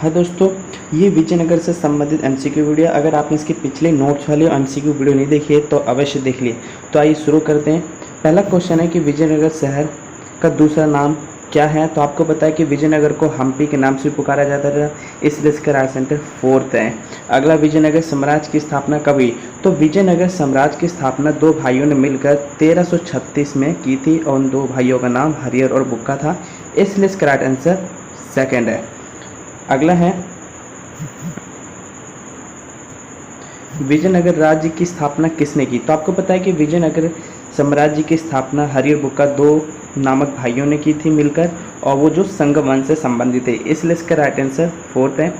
हाँ दोस्तों, ये विजयनगर से संबंधित एमसीक्यू वीडियो, अगर आपने इसकी पिछले नोट्स वाली एमसीक्यू वीडियो नहीं देखी है तो अवश्य देख लिए। तो आइए शुरू करते हैं। पहला क्वेश्चन है कि विजयनगर शहर का दूसरा नाम क्या है। तो आपको पता है कि विजयनगर को हम्पी के नाम से पुकारा जाता था, इसलिए इसका राइट आंसर फोर्थ है। अगला, विजयनगर साम्राज्य की स्थापना कब हुई। तो विजयनगर साम्राज्य की स्थापना दो भाइयों ने मिलकर 1336 में की थी और उन दो भाइयों का नाम हरिहर और बुक्का था, इसलिए इसका राइट आंसर सेकेंड है। अगला है, विजयनगर राज्य की स्थापना किसने की। तो आपको पता है कि विजयनगर साम्राज्य की स्थापना हरिहर बुक्का दो नामक भाइयों ने की थी मिलकर, और वो जो संग वंश से संबंधित थे, इसलिए इसका राइट आंसर फोर्थ है।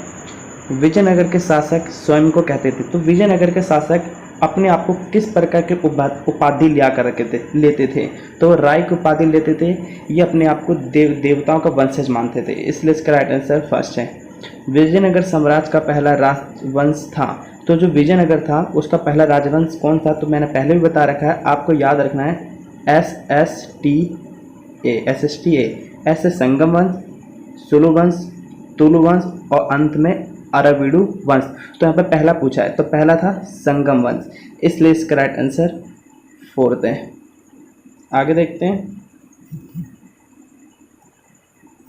विजयनगर के शासक स्वयं को कहते थे। तो विजयनगर के शासक अपने आप को किस प्रकार के उपाधि लिया कर लेते थे। तो राय की उपाधि लेते थे, ये अपने आप को देवताओं का वंशज मानते थे, इसलिए इसका राइट आंसर फर्स्ट है। विजयनगर साम्राज्य का पहला राजवंश था। तो जो विजयनगर था उसका पहला राजवंश कौन था। तो मैंने पहले भी बता रखा है, आपको याद रखना है SSTA। ऐसे संगम वंश, सुलु वंश, तुलु वंश और अंत में अरविडु वंश। तो यहाँ पर पहला पूछा है, तो पहला था संगम वंश, इसलिए इसका राइट आंसर फोर्थ है। आगे देखते हैं,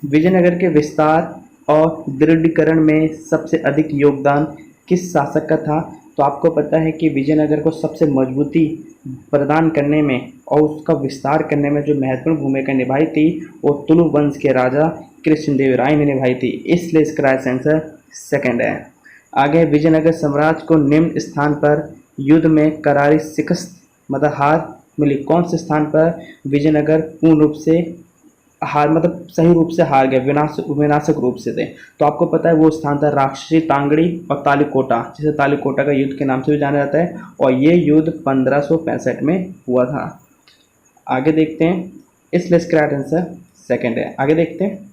विजयनगर के विस्तार और दृढ़ीकरण में सबसे अधिक योगदान किस शासक का था। तो आपको पता है कि विजयनगर को सबसे मजबूती प्रदान करने में और उसका विस्तार करने में जो महत्वपूर्ण भूमिका निभाई थी वो तुलु वंश के राजा कृष्णदेव राय ने निभाई थी, इसलिए इसका राइट आंसर सेकंड है। आगे, विजयनगर साम्राज्य को निम्न स्थान पर युद्ध में करारी शिकस्त मतलब हार मिली। कौन से स्थान पर विजयनगर पूर्ण रूप से हार मतलब सही रूप से हार गए, विनाशक रूप से थे। तो आपको पता है वो स्थान था राक्षसी तांगड़ी और तालीकोटा, जिसे तालीकोटा का युद्ध के नाम से भी जाना जाता है, और ये युद्ध 1565 में हुआ था। आगे देखते हैं, इसलिए इसका राइट आंसर सेकंड है। आगे देखते हैं,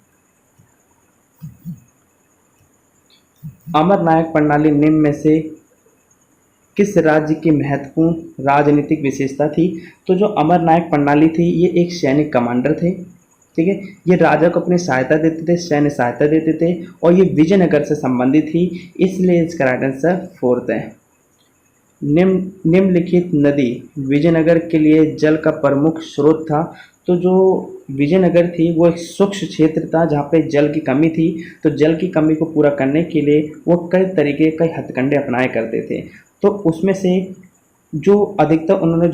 अमर नायक प्रणाली निम्न में से किस राज्य की महत्वपूर्ण राजनीतिक विशेषता थी। तो जो अमर नायक प्रणाली थी ये एक सैनिक कमांडर थे, ठीक है। ये राजा को अपनी सहायता देते थे, सैन्य सहायता देते थे, और ये विजयनगर से संबंधित थी, इसलिए इसका राइट आंसर फोर्थ है। निम्नलिखित नदी विजयनगर के लिए जल का प्रमुख स्रोत था। तो जो विजयनगर थी वो एक सूक्ष्म क्षेत्र था जहाँ पे जल की कमी थी। तो जल की कमी को पूरा करने के लिए वो कई हथकंडे अपनाए करते थे। तो उसमें से जो अधिकतर उन्होंने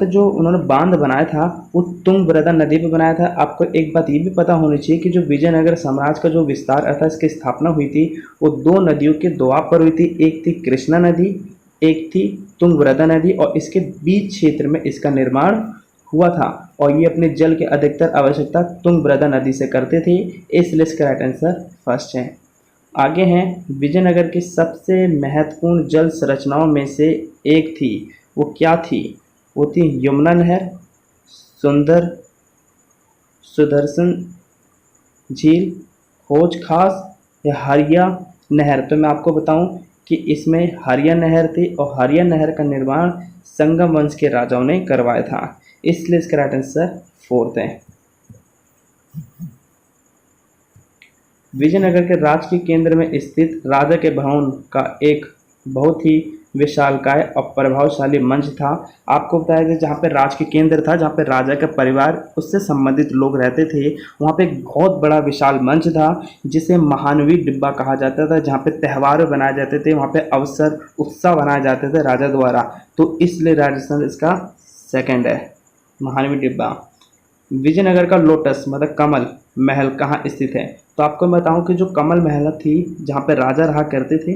जो उन्होंने बांध बनाया था वो तुंगभद्रा नदी पे बनाया था। आपको एक बात ये भी पता होनी चाहिए कि जो विजयनगर साम्राज्य का जो विस्तार अर्थात इसकी स्थापना हुई थी वो दो नदियों के दोआब पर हुई थी। एक थी कृष्णा नदी, एक थी तुंगभद्रा नदी, और इसके बीच क्षेत्र में इसका निर्माण हुआ था, और ये अपने जल की अधिकतर आवश्यकता तुंगभद्रा नदी से करते थे, इसलिए इसका राइट आंसर फर्स्ट है। आगे हैं, विजयनगर की सबसे महत्वपूर्ण जल संरचनाओं में से एक थी, वो क्या थी। वो थी यमुना नहर, सुदर्शन झील, हौज खास या हरिया नहर। तो मैं आपको बताऊं कि इसमें हरिया नहर थी, और हरिया नहर का निर्माण संगम वंश के राजाओं ने करवाया था, इसलिए इसका राइट आंसर फोर्थ है। विजयनगर के राज के केंद्र में स्थित राजा के भवन का एक बहुत ही विशालकाय और प्रभावशाली मंच था। आपको बताया कि जहाँ पे राज के केंद्र था, जहाँ पे राजा का परिवार उससे संबंधित लोग रहते थे, वहाँ पे एक बहुत बड़ा विशाल मंच था जिसे महानवी डिब्बा कहा जाता था, जहाँ पे त्यौहार बनाए जाते थे, वहाँ पे अवसर उत्सव बनाए जाते थे राजा द्वारा। तो इसलिए राजस्थान इसका सेकंड है, महानवी डिब्बा। विजयनगर का लोटस मतलब कमल महल कहाँ स्थित है। तो आपको बताऊं कि जो कमल महल थी जहाँ पे राजा रहा करते थे,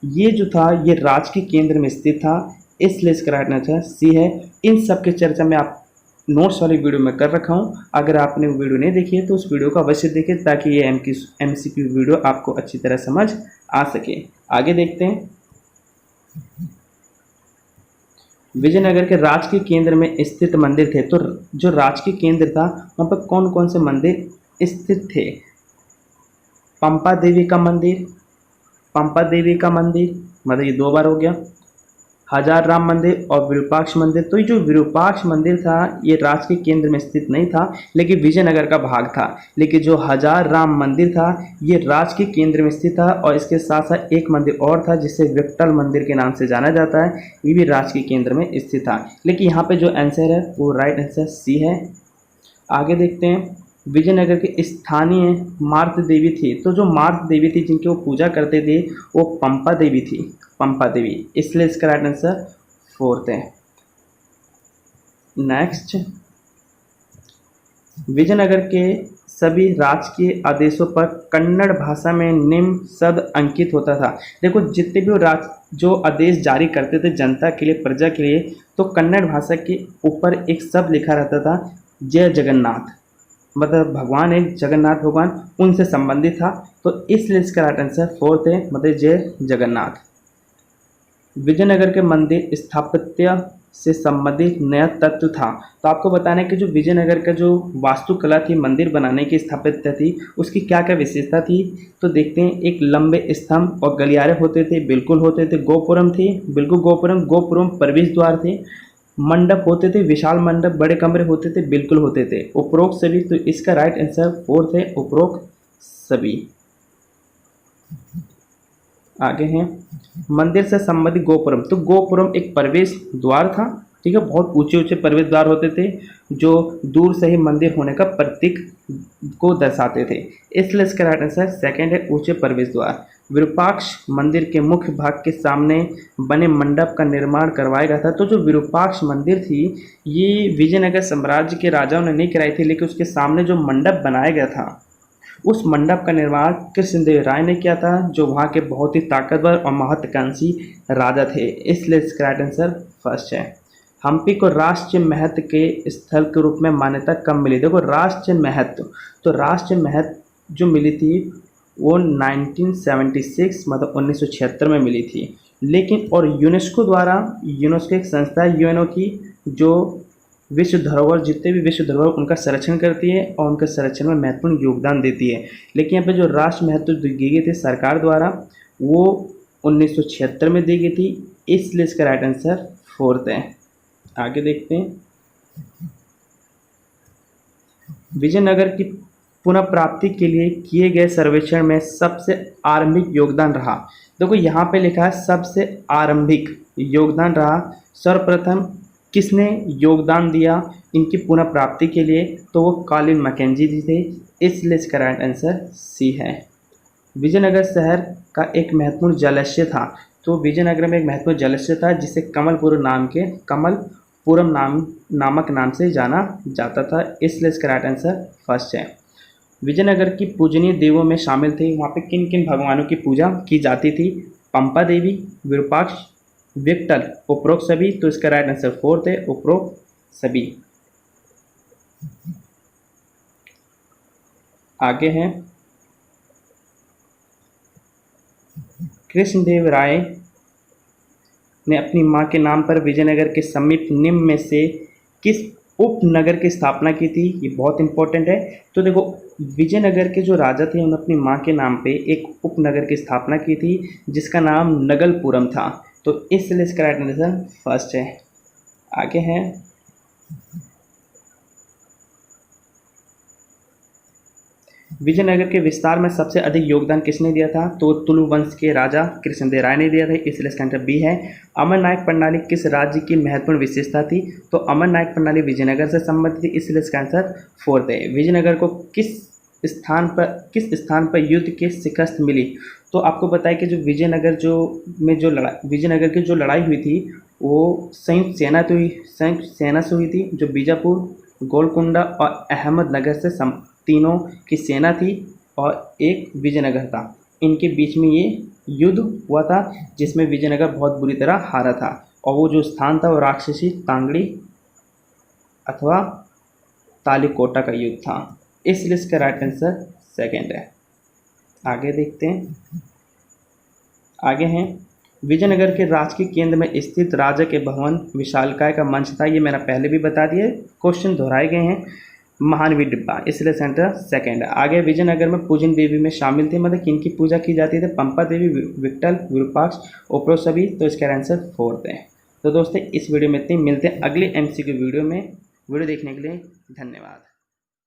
ये जो था ये राज के केंद्र में स्थित था, इसलिए इसका राइट आंसर सी है। इन सब की चर्चा मैं आप नोट्स वाली वीडियो में कर रखा हूँ, अगर आपने वो वीडियो नहीं देखी है तो उस वीडियो को अवश्य देखें ताकि ये MCQ वीडियो आपको अच्छी तरह समझ आ सके। आगे देखते हैं, विजयनगर के राज के केंद्र में स्थित मंदिर थे। तो जो राज के केंद्र था वहाँ पर कौन कौन से मंदिर स्थित थे। पंपा देवी का मंदिर मतलब ये दो बार हो गया। हजार राम मंदिर और विरूपाक्ष मंदिर। तो ये जो विरूपाक्ष मंदिर था ये राज्य के केंद्र में स्थित नहीं था, लेकिन विजयनगर का भाग था। लेकिन जो हजार राम मंदिर था ये राज्य के केंद्र में स्थित था, और इसके साथ साथ एक मंदिर और था जिसे विट्ठल मंदिर के नाम से जाना जाता है, ये भी राज्य के केंद्र में स्थित था। लेकिन यहाँ पे जो आंसर है वो राइट आंसर सी है। आगे देखते हैं, विजयनगर के स्थानीय मार्त देवी थी। तो जो मार्त देवी थी जिनकी वो पूजा करते थे वो पंपा देवी थी, पंपा देवी, इसलिए इसका राइट आंसर फोर्थ है। नेक्स्ट, विजयनगर के सभी राजकीय आदेशों पर कन्नड़ भाषा में निम्न शब्द अंकित होता था। देखो जितने भी जो आदेश जारी करते थे जनता के लिए, प्रजा के लिए, तो कन्नड़ भाषा के ऊपर एक शब्द लिखा रहता था, जय जगन्नाथ, मतलब भगवान एक जगन्नाथ भगवान उनसे संबंधित था। तो इसलिए इसका राइट आंसर फोर्थ है, मतलब जय जगन्नाथ। विजयनगर के मंदिर स्थापत्य से संबंधित नया तत्व था। तो आपको बताना है कि जो विजयनगर का जो वास्तुकला थी, मंदिर बनाने की स्थापत्य थी, उसकी क्या क्या विशेषता थी। तो देखते हैं, एक लंबे स्तंभ और गलियारे होते थे, बिल्कुल होते थे। गोपुरम थी, बिल्कुल गोपुरम प्रवेश द्वार थे। मंडप होते थे, विशाल मंडप, बड़े कमरे होते थे, बिल्कुल होते थे। उपरोक्त सभी, तो इसका राइट आंसर फोर्थ है, उपरोक्त सभी। आगे हैं, मंदिर से संबंधित गोपुरम। तो गोपुरम एक प्रवेश द्वार था, ठीक है, बहुत ऊंचे ऊंचे प्रवेश द्वार होते थे जो दूर से ही मंदिर होने का प्रतीक को दर्शाते थे, इसलिए इसका राइट आंसर सेकंड है, ऊंचे प्रवेश द्वार। विरूपाक्ष मंदिर के मुख्य भाग के सामने बने मंडप का निर्माण करवाया गया था। तो जो विरूपाक्ष मंदिर थी ये विजयनगर साम्राज्य के राजाओं ने नहीं कराई थी, लेकिन उसके सामने जो मंडप बनाया गया था उस मंडप का निर्माण कृष्णदेव राय ने किया था, जो वहाँ के बहुत ही ताकतवर और महत्वाकांक्षी राजा थे, इसलिए इसका राइट आंसर फर्स्ट है। हम्पी को राष्ट्रीय महत्व के स्थल के रूप में मान्यता कब मिली। देखो राष्ट्रीय महत्व, तो राष्ट्रीय महत्व जो मिली थी वो 1976 मतलब 1976 में मिली थी। लेकिन और यूनेस्को द्वारा, यूनेस्को एक संस्था है यूएनओ की जो विश्व धरोहर, जितने भी विश्व धरोहर उनका संरक्षण करती है और उनके संरक्षण में महत्वपूर्ण योगदान देती है। लेकिन यहाँ पे जो राष्ट्र महत्व दी गई थी सरकार द्वारा वो 1976 में दी गई थी, इसलिए इसका राइट आंसर फोर्थ है। आगे देखते हैं, विजयनगर की पुनः प्राप्ति के लिए किए गए सर्वेक्षण में सबसे आरंभिक योगदान रहा। देखो यहाँ पे लिखा है सबसे आरंभिक योगदान रहा, सर्वप्रथम किसने योगदान दिया इनकी पुनः प्राप्ति के लिए, तो वो कॉलिन मैकेंजी जी थे, इसलिए इसका राइट आंसर सी है। विजयनगर शहर का एक महत्वपूर्ण जलाशय था। तो विजयनगर में एक महत्वपूर्ण जलाशय था जिसे कमलपुरम नामक नाम से जाना जाता था, इसलिए इसका राइट आंसर फर्स्ट है। विजयनगर की पूजनीय देवों में शामिल थे, वहाँ पे किन किन भगवानों की पूजा की जाती थी। पंपा देवी, विरूपाक्ष, विट्ठल, उपरोक्त सभी, तो इसका राइट आंसर फोर्थ है, उपरोक्त सभी। आगे हैं, कृष्णदेव राय ने अपनी मां के नाम पर विजयनगर के समीप निम्न में से किस उपनगर की स्थापना की थी। ये बहुत इंपॉर्टेंट है। तो देखो विजयनगर के जो राजा थे उन्होंने अपनी मां के नाम पे एक उपनगर की स्थापना की थी जिसका नाम नगलपुरम था, तो इसलिए इसका राइट आंसर फर्स्ट है। आगे है, विजयनगर के विस्तार में सबसे अधिक योगदान किसने दिया था, तो तुलु वंश के राजा कृष्णदेव राय ने दिया था, इसलिए इसका आंसर बी है। अमर नायक प्रणाली किस राज्य की महत्वपूर्ण विशेषता थी, तो अमर नायक प्रणाली विजयनगर से संबंधित थी, इसलिए इसका आंसर फोर्थ है। विजयनगर को किस स्थान पर युद्ध की शिकस्त मिली, तो आपको बताया कि जो विजयनगर विजयनगर की जो लड़ाई हुई थी वो संयुक्त सेना से हुई थी, जो बीजापुर, गोलकुंडा और अहमदनगर से तीनों की सेना थी और एक विजयनगर था, इनके बीच में ये युद्ध हुआ था जिसमें विजयनगर बहुत बुरी तरह हारा था, और वो जो स्थान था वो राक्षसी तांगड़ी अथवा तालिकोटा का युद्ध था, इसलिए इसका राइट आंसर सेकंड है। आगे देखते हैं, आगे हैं, विजयनगर के राजकीय केंद्र में स्थित राजा के भवन विशालकाय का मंच था, ये मैंने पहले भी बता दिया, क्वेश्चन दोहराए गए हैं। महानवी डिब्बा, इसलिए सेंटर सेकंड है। आगे विजयनगर में पूजन देवी में शामिल थे, मतलब किनकी पूजा की जाती थी, पंपा देवी, विट्ठल, विरूपाक्ष, उपरोक्त सभी, तो इसका आंसर फोर्थ है। तो दोस्तों इस वीडियो में इतनी, मिलते हैं अगले MCQ वीडियो में। वीडियो देखने के लिए धन्यवाद।